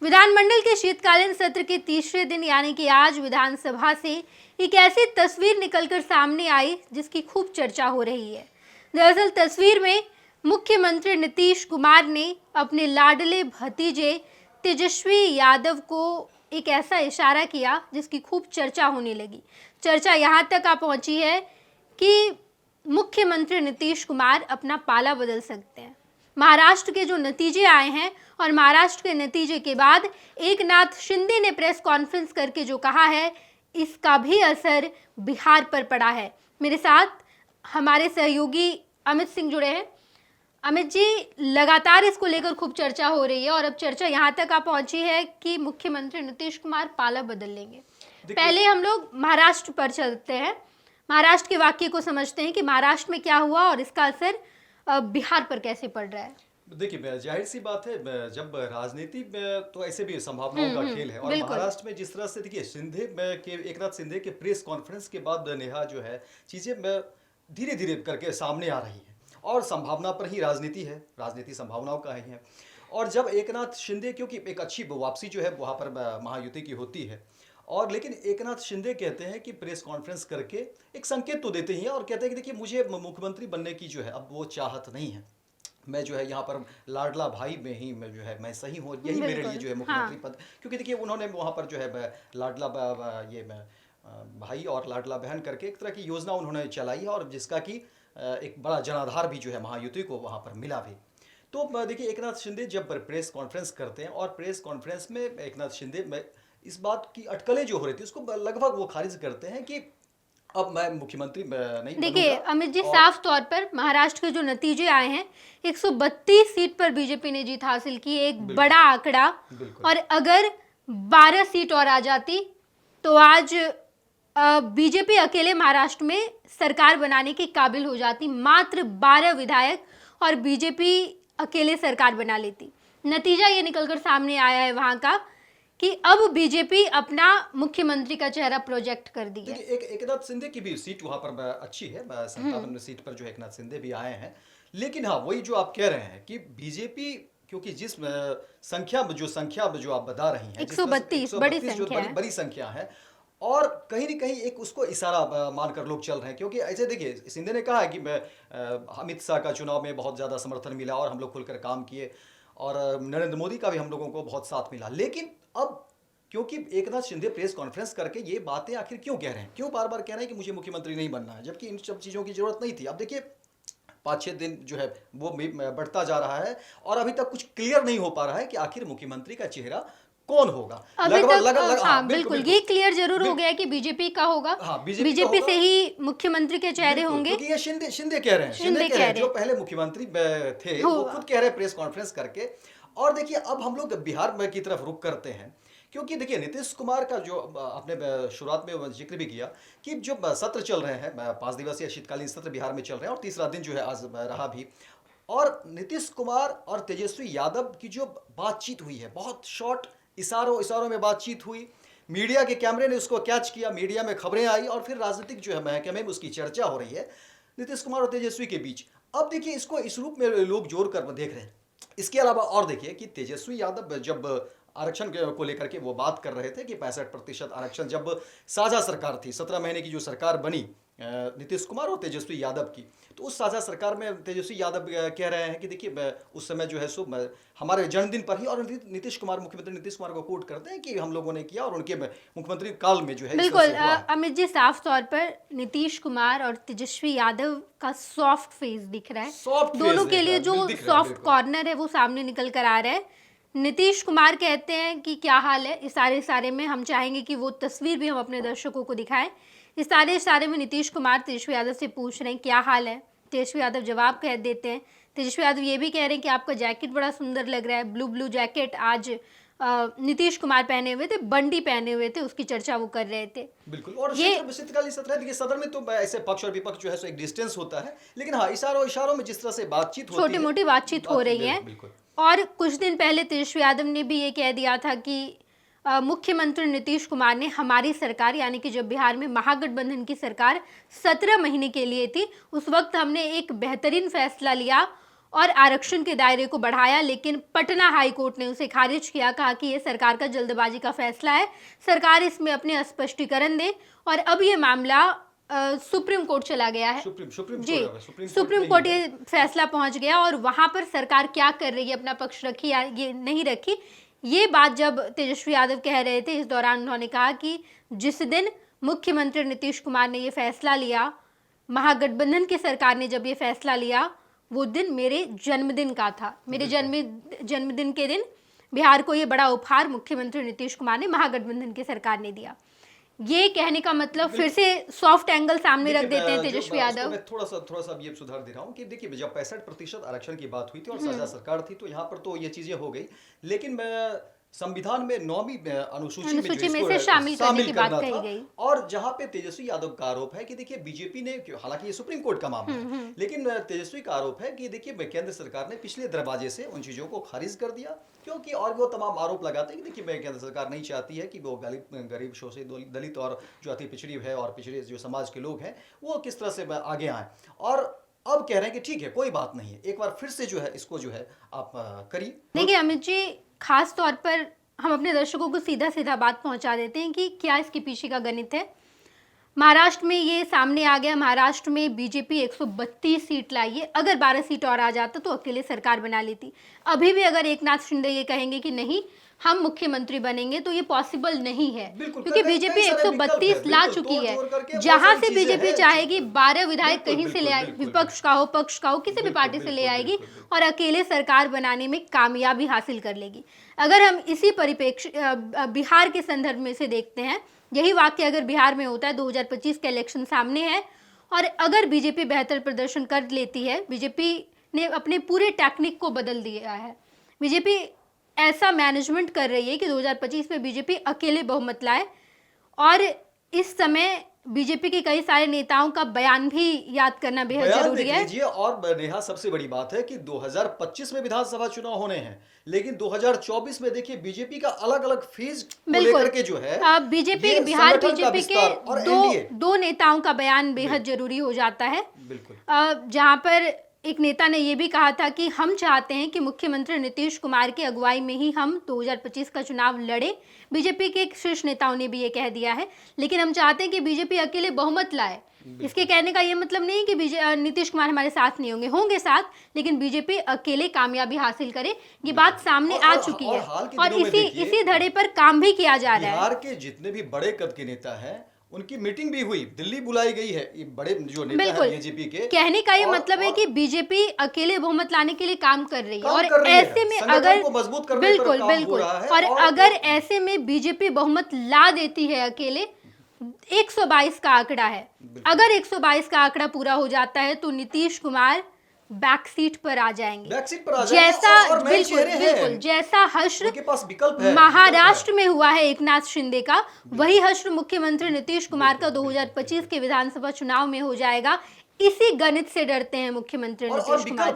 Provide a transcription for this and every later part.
विधानमंडल के शीतकालीन सत्र के तीसरे दिन यानी कि आज विधानसभा से एक ऐसी तस्वीर निकलकर सामने आई जिसकी खूब चर्चा हो रही है। दरअसल तस्वीर में मुख्यमंत्री नीतीश कुमार ने अपने लाडले भतीजे तेजस्वी यादव को एक ऐसा इशारा किया जिसकी खूब चर्चा होने लगी। चर्चा यहाँ तक आ पहुंची है कि मुख्यमंत्री नीतीश कुमार अपना पाला बदल सकते हैं। महाराष्ट्र के जो नतीजे आए हैं और महाराष्ट्र के नतीजे के बाद एकनाथ शिंदे ने प्रेस कॉन्फ्रेंस करके जो कहा है, इसका भी असर बिहार पर पड़ा है। मेरे साथ हमारे सहयोगी अमित सिंह जुड़े हैं। अमित जी, लगातार इसको लेकर खूब चर्चा हो रही है और अब चर्चा यहाँ तक आ पहुंची है कि मुख्यमंत्री नीतीश कुमार पाला बदल लेंगे। पहले हम लोग महाराष्ट्र पर चलते हैं, महाराष्ट्र के वाक्य को समझते हैं कि महाराष्ट्र में क्या हुआ और इसका असर बिहार पर कैसे पड़ रहा है। देखिए, जाहिर सी बात है, जब राजनीति में तो ऐसे भी संभावनाओं का खेल है और महाराष्ट्र में जिस तरह से देखिए एकनाथ शिंदे के प्रेस कॉन्फ्रेंस के बाद नेहा जो है चीजें धीरे धीरे करके सामने आ रही है और संभावना पर ही राजनीति है, राजनीति संभावनाओं का ही है। और जब एकनाथ शिंदे, क्योंकि एक अच्छी वापसी जो है वहाँ पर महायुति की होती है, और लेकिन एकनाथ शिंदे कहते हैं कि प्रेस कॉन्फ्रेंस करके एक संकेत तो देते ही हैं और कहते हैं कि देखिए मुझे मुख्यमंत्री बनने की जो है अब वो चाहत नहीं है, मैं जो है यहाँ पर लाडला भाई में ही मैं जो है मैं सही हूँ, यही मेरे लिए जो है मुख्यमंत्री पद। क्योंकि देखिए उन्होंने वहाँ पर जो है लाडला भाई और लाडला बहन करके एक तरह की योजना उन्होंने चलाई है और जिसका कि एक बड़ा जनाधार भी जो है महायुति को वहाँ पर मिला भी। तो देखिए एकनाथ शिंदे जब प्रेस कॉन्फ्रेंस करते हैं और प्रेस कॉन्फ्रेंस में एकनाथ शिंदे में इस बात की अटकलें जो हो रही थी उसको लगभग वो खारिज करते हैं कि अब मैं मुख्यमंत्री नहीं। देखिए अमित जी, साफ तौर पर महाराष्ट्र के जो नतीजे आए हैं, 132 सीट पर बीजेपी ने जीत हासिल की, एक बड़ा आंकड़ा। और अगर 12 सीट और आ जाती तो आज बीजेपी अकेले महाराष्ट्र में सरकार बनाने के काबिल हो जाती। मात्र 12 विधायक और बीजेपी अकेले सरकार बना लेती। नतीजा ये निकलकर सामने आया है वहां का कि अब बीजेपी अपना मुख्यमंत्री का चेहरा प्रोजेक्ट कर दी है। एकनाथ शिंदे की भी सीट वहां पर अच्छी है, 57 सीट पर जो एकनाथ शिंदे भी आए हैं। लेकिन हाँ, वही जो आप कह रहे हैं कि बीजेपी, क्योंकि जिस संख्या जो आप बता रही हैं 132 बड़ी संख्या है और कहीं न कहीं एक उसको इशारा मानकर लोग चल रहे हैं। क्योंकि ऐसे देखिए शिंदे ने कहा है कि अमित शाह का चुनाव में बहुत ज़्यादा समर्थन मिला और हम लोग खुलकर काम किए और नरेंद्र मोदी का भी हम लोगों को बहुत साथ मिला। लेकिन अब क्योंकि एकनाथ शिंदे प्रेस कॉन्फ्रेंस करके ये बातें आखिर क्यों कह रहे हैं, क्यों बार बार कह रहे हैं कि मुझे मुख्यमंत्री नहीं बनना है, जबकि इन सब चीज़ों की जरूरत नहीं थी। अब देखिए 5-6 दिन जो है वो बढ़ता जा रहा है और अभी तक कुछ क्लियर नहीं हो पा रहा है कि आखिर मुख्यमंत्री का चेहरा कौन होगा। बिल्कुल ये क्लियर जरूर हो गया कि बीजेपी का होगा। बीजेपी से ही मुख्यमंत्री के चेहरे होंगे। क्योंकि ये शिंदे कह रहे हैं, जो पहले मुख्यमंत्री थे वो खुद कह रहे हैं प्रेस कॉन्फ्रेंस करके। और देखिए अब हम लोग बिहार की तरफ रुख करते हैं, क्योंकि देखिए नीतीश कुमार का जो आपने शुरुआत में जिक्र भी किया कि जो सत्र चल रहे हैं 5 दिवसीय शीतकालीन सत्र बिहार में चल रहे हैं और तीसरा दिन जो है आज रहा भी, और नीतीश कुमार और तेजस्वी यादव की जो बातचीत हुई है, बहुत शॉर्ट इशारों में बातचीत हुई, मीडिया के कैमरे ने उसको कैच किया, मीडिया में खबरें आई और फिर राजनीतिक जो है महकमे में उसकी चर्चा हो रही है नीतीश कुमार और तेजस्वी के बीच। अब देखिए इसको इस रूप में लोग जोड़ कर देख रहे हैं। इसके अलावा और देखिए कि तेजस्वी यादव जब आरक्षण को लेकर के वो बात कर रहे थे कि 65% आरक्षण जब साझा सरकार थी, 17 महीने की जो सरकार बनी नीतीश कुमार और तेजस्वी यादव की, तो उस साझा सरकार में तेजस्वी यादव कह रहे हैं कि देखिए उस समय जो है सो हमारे जन्मदिन पर ही, और मुख्यमंत्री नीतीश कुमार को कोट करते हैं कि हम लोगों ने किया और उनके मुख्यमंत्री काल में जो है। बिल्कुल अमित जी, साफ तौर पर नीतीश कुमार और तेजस्वी यादव का सॉफ्ट फेस दिख रहा है। दोनों के लिए जो सॉफ्ट कॉर्नर है वो सामने निकल कर आ रहा है। नीतीश कुमार कहते हैं कि क्या हाल है, इशारे में हम चाहेंगे कि वो तस्वीर भी हम अपने दर्शकों को दिखाएं। इशारे में नीतीश कुमार तेजस्वी यादव से पूछ रहे हैं क्या हाल है। तेजस्वी यादव जवाब कह देते हैं। तेजस्वी यादव ये भी कह रहे हैं कि आपका जैकेट बड़ा सुंदर लग रहा है, ब्लू जैकेट आज नीतीश कुमार पहने हुए थे, बंडी पहने हुए थे, उसकी चर्चा वो कर रहे थे। बिल्कुल। और शीतकालीन सत्र है, देखिए सदन में तो ऐसे पक्ष और विपक्ष जो है सो एक डिस्टेंस होता है, लेकिन हाँ इशारों में जिस तरह से बातचीत होती है, छोटी मोटी बातचीत हो रही है। और कुछ दिन पहले तेजस्वी यादव ने भी ये कह दिया था कि मुख्यमंत्री नीतीश कुमार ने हमारी सरकार, यानी कि जब बिहार में महागठबंधन की सरकार 17 महीने के लिए थी, उस वक्त हमने एक बेहतरीन फैसला लिया और आरक्षण के दायरे को बढ़ाया, लेकिन पटना हाई कोर्ट ने उसे खारिज किया, कहा कि यह सरकार का जल्दबाजी का फैसला है, सरकार इसमें अपने स्पष्टीकरण दे। और अब ये मामला सुप्रीम कोर्ट चला गया है। सुप्रीम कोर्ट ये फैसला पहुंच गया और वहां पर सरकार क्या कर रही है, अपना पक्ष रखी या ये नहीं रखी, ये बात जब तेजस्वी यादव कह रहे थे, इस दौरान उन्होंने कहा कि जिस दिन मुख्यमंत्री नीतीश कुमार ने ये फैसला लिया, महागठबंधन की सरकार ने जब ये फैसला लिया, वो दिन मेरे जन्मदिन का था। मेरे जन्मदिन के दिन बिहार को ये बड़ा उपहार मुख्यमंत्री नीतीश कुमार ने महागठबंधन की सरकार ने दिया। ये कहने का मतलब फिर से सॉफ्ट एंगल सामने रख देते हैं तेजस्वी यादव। मैं थोड़ा सा ये सुधार दे रहा हूँ कि देखिए, जब 65% आरक्षण की बात हुई थी और साझा सरकार थी, तो यहाँ पर तो ये चीजें हो गई, लेकिन मैं संविधान में 9वीं अनुसूची में से शामिल करने की बात कही गई। और जहां पे तेजस्वी यादव का आरोप है कि देखिए, बीजेपी ने, हालांकि ये सुप्रीम कोर्ट का मामला है, लेकिन तेजस्वी का आरोप है कि देखिए, केंद्र सरकार ने पिछले दरवाजे से उन चीजों को खारिज कर दिया, क्योंकि और वो तमाम आरोप लगाते हैं कि देखिए, केंद्र सरकार नहीं चाहती है कि वो गरीब शोषित दलित और जो अति पिछड़ी है और पिछड़े जो समाज के लोग हैं वो किस तरह से आगे आए। और अब कह रहे हैं कि ठीक है, कोई बात नहीं है, एक बार फिर से जो है इसको जो है आप करिए। देखिए अमित जी, खास तौर पर हम अपने दर्शकों को सीधा सीधा बात पहुंचा देते हैं कि क्या इसके पीछे का गणित है। महाराष्ट्र में ये सामने आ गया, महाराष्ट्र में बीजेपी 132 सीट लाई है, अगर 12 सीट और आ जाता तो अकेले सरकार बना लेती। अभी भी अगर एकनाथ शिंदे ये कहेंगे कि नहीं हम मुख्यमंत्री बनेंगे, तो ये पॉसिबल नहीं है, क्योंकि बीजेपी 132 ला चुकी है। जहां से बीजेपी चाहेगी 12 विधायक कहीं से ले आएगी, विपक्ष का हो पक्ष का हो, किसी भी पार्टी से ले आएगी और अकेले सरकार बनाने में कामयाबी हासिल कर लेगी। अगर हम इसी परिप्रेक्ष्य बिहार के संदर्भ में से देखते हैं, यही वाक्य अगर बिहार में होता है, 2025 का इलेक्शन सामने है और अगर बीजेपी बेहतर प्रदर्शन कर लेती है, बीजेपी ने अपने पूरे टेक्निक को बदल दिया है, बीजेपी ऐसा मैनेजमेंट कर रही है कि 2025 में बीजेपी अकेले बहुमत लाए। और इस समय बीजेपी के कई सारे नेताओं का बयान भी याद करना बेहद जरूरी है। और नेहा, सबसे बड़ी बात है कि 2025 में विधानसभा चुनाव होने हैं, लेकिन 2024 में देखिए बीजेपी का अलग अलग फेज को लेकर के जो है, बीजेपी बिहार बीजेपी के दो नेताओं का बयान बेहद जरूरी हो जाता है। जहां पर एक नेता ने यह भी कहा था कि हम चाहते हैं कि मुख्यमंत्री नीतीश कुमार की अगुवाई में ही हम 2025 का चुनाव लड़े। बीजेपी के शीर्ष नेताओं ने भी ये कह दिया है, लेकिन हम चाहते हैं कि बीजेपी अकेले बहुमत लाए। इसके कहने का ये मतलब नहीं कि नीतीश कुमार हमारे साथ नहीं होंगे साथ, लेकिन बीजेपी अकेले कामयाबी हासिल करे, ये बात सामने आ चुकी है और इसी धड़े पर काम भी किया जा रहा है। बिहार के जितने भी बड़े कद के नेता हैं, उनकी मीटिंग भी हुई, दिल्ली बुलाई गई है, ये बड़े जो नेता हैं बीजेपी के। कहने का ये मतलब है कि बीजेपी अकेले बहुमत लाने के लिए काम कर रही है और ऐसे में अगर बिल्कुल और अगर ऐसे में बीजेपी बहुमत ला देती है अकेले, 122 का आंकड़ा है, अगर 122 का आंकड़ा पूरा हो जाता है तो नीतीश कुमार बैक सीट पर आ जाएंगे, जैसा बिल्कुल जैसा हश्र महाराष्ट्र में हुआ है एकनाथ शिंदे का, वही हश्र मुख्यमंत्री नीतीश कुमार का 2025 के विधानसभा चुनाव में हो जाएगा। इसी गणित से डरते हैं मुख्यमंत्री नीतीश कुमार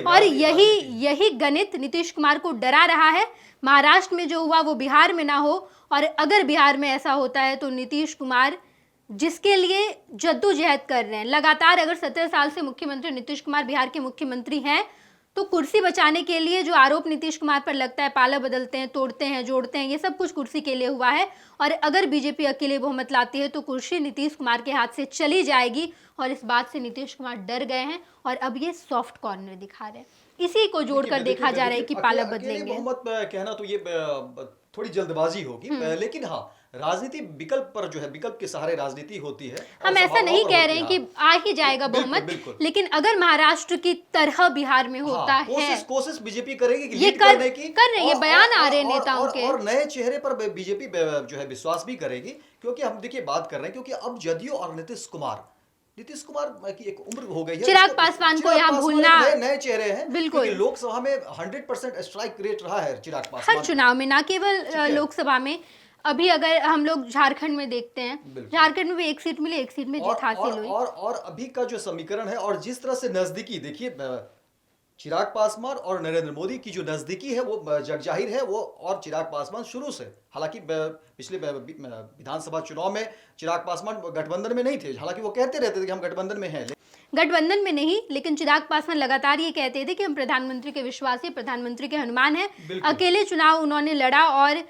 और यही गणित नीतीश कुमार को डरा रहा है। महाराष्ट्र में जो हुआ वो बिहार में ना हो, और अगर बिहार में ऐसा होता है तो नीतीश कुमार जिसके लिए जद्दोजहद कर रहे हैं लगातार, अगर 17 साल से मुख्यमंत्री नीतीश कुमार बिहार के मुख्यमंत्री हैं, तो कुर्सी बचाने के लिए जो आरोप नीतीश कुमार पर लगता है, पाला बदलते हैं, तोड़ते हैं, जोड़ते हैं, ये सब कुछ कुर्सी के लिए हुआ है। और अगर बीजेपी अकेले बहुमत लाती है तो कुर्सी नीतीश कुमार के हाथ से चली जाएगी, और इस बात से नीतीश कुमार डर गए हैं और अब ये सॉफ्ट कॉर्नर दिखा रहे हैं। इसी को जोड़कर देखा जा रहा है कि पाला बदलेंगे। बहुमत कहना तो ये थोड़ी जल्दबाजी होगी, लेकिन हाँ, राजनीति विकल्प पर जो है, विकल्प के सहारे राजनीति होती है। हम ऐसा नहीं कह रहे हैं कि आ ही जाएगा बहुमत, लेकिन अगर महाराष्ट्र की तरह बिहार में होता है, कोशिश बीजेपी करेगी कि ये कर रही है, बयान आ रहे हैं नेताओं के, और नए चेहरे पर बीजेपी जो है विश्वास भी करेगी। क्योंकि हम देखिए बात कर रहे हैं, क्योंकि अब जदयू और नीतीश कुमार की एक उम्र हो गई है, चिराग पासवान को यहाँ भूलना, नए चेहरे हैं, बिल्कुल लोकसभा में 100% स्ट्राइक रेट रहा है चिराग पासवान हर चुनाव में, ना केवल लोकसभा में। अभी अगर हम लोग झारखंड में देखते हैं, झारखंड में भी एक सीट मिली, एक सीट में जीत हासिल हुई। और अभी का जो समीकरण है और जिस तरह से नजदीकी, देखिए चिराग पासवान और नरेंद्र मोदी की जो नजदीकी है वो जगजाहिर है। वो और चिराग पासवान शुरू से, हालांकि पिछले विधानसभा चुनाव में चिराग पासवान गठबंधन में नहीं थे, हालांकि वो कहते रहते थे कि हम गठबंधन में हैं। गठबंधन में नहीं, लेकिन चिराग पासवान लगातार ये कहते थे कि हम प्रधानमंत्री के विश्वासी, प्रधानमंत्री के हनुमान हैं। अकेले चुनाव उन्होंने लड़ा और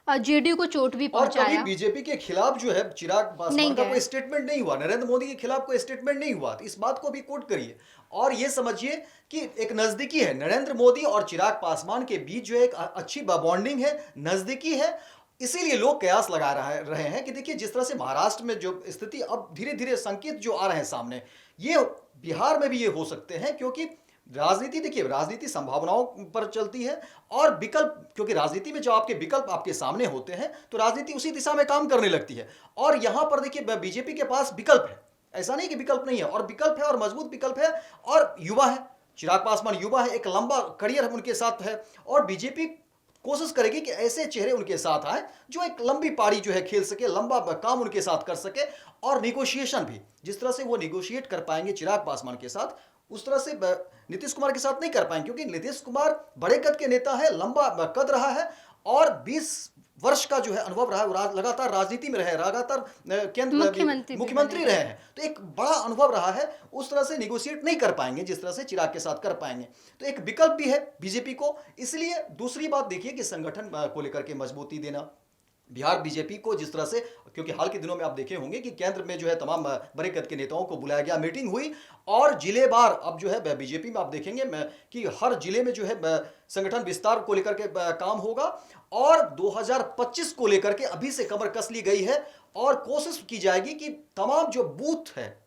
जेडीयू को चोट भी पहुंचाया। और कभी बीजेपी के खिलाफ जो है चिराग पासवान का कोई स्टेटमेंट नहीं हुआ, नरेंद्र मोदी के खिलाफ कोई स्टेटमेंट नहीं हुआ। इस बात को भी कोट करिए और ये समझिए कि एक नजदीकी है नरेंद्र मोदी और चिराग पासवान के बीच जो एक अच्छी बॉन्डिंग है, नजदीकी है। इसीलिए लोग कयास लगा रहे हैं कि देखिए जिस तरह से महाराष्ट्र में जो स्थिति अब धीरे धीरे संकेत जो आ रहे हैं सामने, ये बिहार में भी ये हो सकते हैं, क्योंकि राजनीति देखिए, राजनीति संभावनाओं पर चलती है और विकल्प, क्योंकि राजनीति में जब आपके विकल्प आपके सामने होते हैं तो राजनीति उसी दिशा में काम करने लगती है। और यहां पर देखिए बीजेपी के पास विकल्प है, ऐसा नहीं कि विकल्प नहीं है, और विकल्प है और मजबूत विकल्प है, और युवा है, चिराग पासवान युवा है, एक लंबा करियर उनके साथ है, और बीजेपी कोशिश करेगी कि ऐसे चेहरे उनके साथ आए जो एक लंबी पारी जो है खेल सके, लंबा काम उनके साथ कर सके, और निगोशिएशन भी जिस तरह से वो निगोशिएट कर पाएंगे चिराग पासवान के साथ, उस तरह से नीतीश कुमार के साथ नहीं कर पाएंगे, क्योंकि नीतीश कुमार बड़े कद के नेता है, लंबा कद रहा है और 20 वर्ष का जो है अनुभव रहा है, लगातार राजनीति में रहे, लगातार केंद्र मुख्यमंत्री रहे हैं, तो एक बड़ा अनुभव रहा है। उस तरह से निगोशिएट नहीं कर पाएंगे जिस तरह से चिराग के साथ कर पाएंगे, तो एक विकल्प भी है बीजेपी को। इसलिए दूसरी बात देखिए कि संगठन को लेकर के मजबूती देना बिहार बीजेपी को, जिस तरह से, क्योंकि हाल के दिनों में आप देखे होंगे कि केंद्र में जो है तमाम बड़े कद के नेताओं को बुलाया गया, मीटिंग हुई, और जिलेवार अब जो है बीजेपी में आप देखेंगे कि हर जिले में जो है संगठन विस्तार को लेकर के काम होगा, और 2025 को लेकर के अभी से कमर कस ली गई है, और कोशिश की जाएगी कि तमाम जो बूथ है,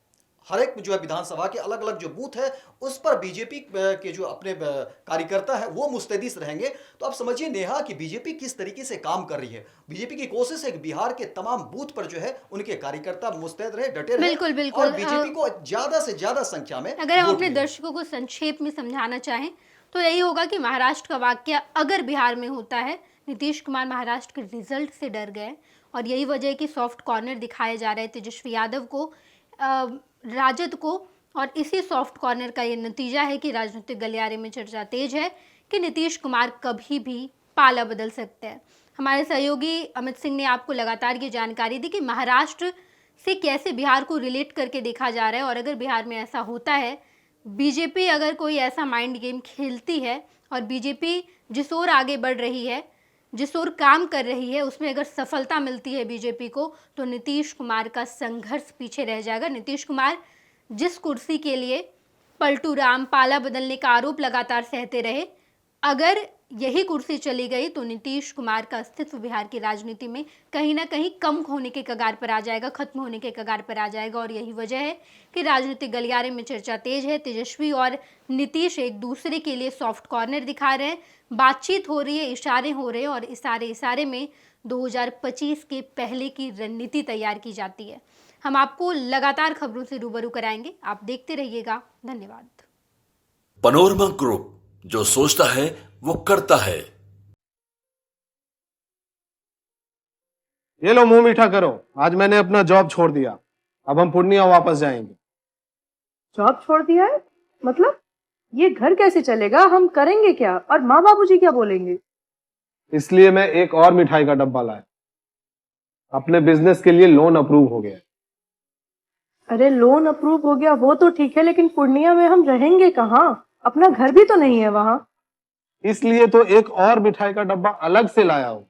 हर एक जो है विधानसभा के अलग अलग जो बूथ है, उस पर बीजेपी के जो अपने कार्यकर्ता है वो मुस्तैदी रहेंगे। तो आप समझिए नेहा कि बीजेपी किस तरीके से काम कर रही है। बीजेपी की कोशिश है कि बिहार के तमाम बूथ पर जो है उनके कार्यकर्ता मुस्तैद रहे, डटे रहे, बिल्कुल बिल्कुल, और बीजेपी को ज्यादा से ज्यादा संख्या में। अगर हम अपने दर्शकों को संक्षेप में समझाना चाहें तो यही होगा कि महाराष्ट्र का वाकया अगर बिहार में होता है, नीतीश कुमार महाराष्ट्र के रिजल्ट से डर गए, और यही वजह है कि सॉफ्ट कॉर्नर दिखाए जा रहे तेजस्वी यादव को, राजद को, और इसी सॉफ्ट कॉर्नर का ये नतीजा है कि राजनीतिक गलियारे में चर्चा तेज है कि नीतीश कुमार कभी भी पाला बदल सकते हैं। हमारे सहयोगी अमित सिंह ने आपको लगातार ये जानकारी दी कि महाराष्ट्र से कैसे बिहार को रिलेट करके देखा जा रहा है, और अगर बिहार में ऐसा होता है, बीजेपी अगर कोई ऐसा माइंड गेम खेलती है और बीजेपी जिस ओर आगे बढ़ रही है, जिस ओर काम कर रही है, उसमें अगर सफलता मिलती है बीजेपी को, तो नीतीश कुमार का संघर्ष पीछे रह जाएगा। नीतीश कुमार जिस कुर्सी के लिए पलटू राम, पाला बदलने का आरोप लगातार सहते रहे, अगर यही कुर्सी चली गई तो नीतीश कुमार का अस्तित्व बिहार की राजनीति में कहीं ना कहीं कम होने के कगार पर आ जाएगा, खत्म होने के कगार पर आ जाएगा। और यही वजह है कि राजनीतिक गलियारे में चर्चा तेज है। तेजस्वी और नीतीश एक दूसरे के लिए सॉफ्ट कॉर्नर दिखा रहे हैं, बातचीत हो रही है, इशारे हो रहे हैं, और इशारे में 2025 के पहले की रणनीति तैयार की जाती है। हम आपको लगातार खबरों से रूबरू कराएंगे, आप देखते रहिएगा। धन्यवाद। पैनोरमा ग्रुप, जो सोचता है वो करता है। ये लो मुंह मीठा करो, आज मैंने अपना जॉब छोड़ दिया, अब हम पूर्णिया वापस जाएंगे। जॉब छोड़ दिया है? मतलब ये घर कैसे चलेगा, हम करेंगे क्या, और माँ बाबूजी क्या बोलेंगे? इसलिए मैं एक और मिठाई का डब्बा लाया, अपने बिजनेस के लिए लोन अप्रूव हो गया। अरे लोन अप्रूव हो गया वो तो ठीक है, लेकिन पूर्णिया में हम रहेंगे कहाँ? अपना घर भी तो नहीं है वहाँ। इसलिए तो एक और मिठाई का डब्बा अलग से लाया हूँ।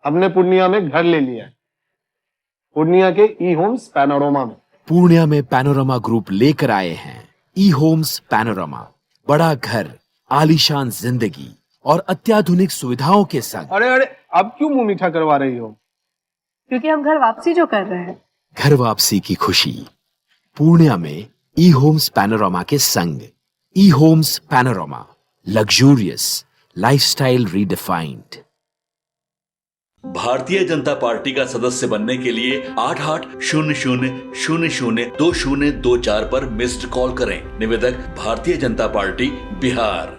हमने पूर्णिया में घर ले लिया है, पूर्णिया के ई होम्स पैनोरमा में। पूर्णिया में पैनोरमा ग्रुप लेकर आए हैं ई होम्स पैनोरमा, बड़ा घर, आलीशान जिंदगी और अत्याधुनिक सुविधाओं के संग। अरे अब क्यों मुंह मीठा करवा रही हो? क्योंकि हम घर वापसी जो कर रहे हैं। घर वापसी की खुशी पूर्णिया में ई होम्स पैनोरमा के संग। ई homes panorama, luxurious lifestyle redefined. Bharatiya Janata party का सदस्य बनने के लिए 8800002024 पर मिस्ड कॉल करें। निवेदक भारतीय जनता पार्टी बिहार।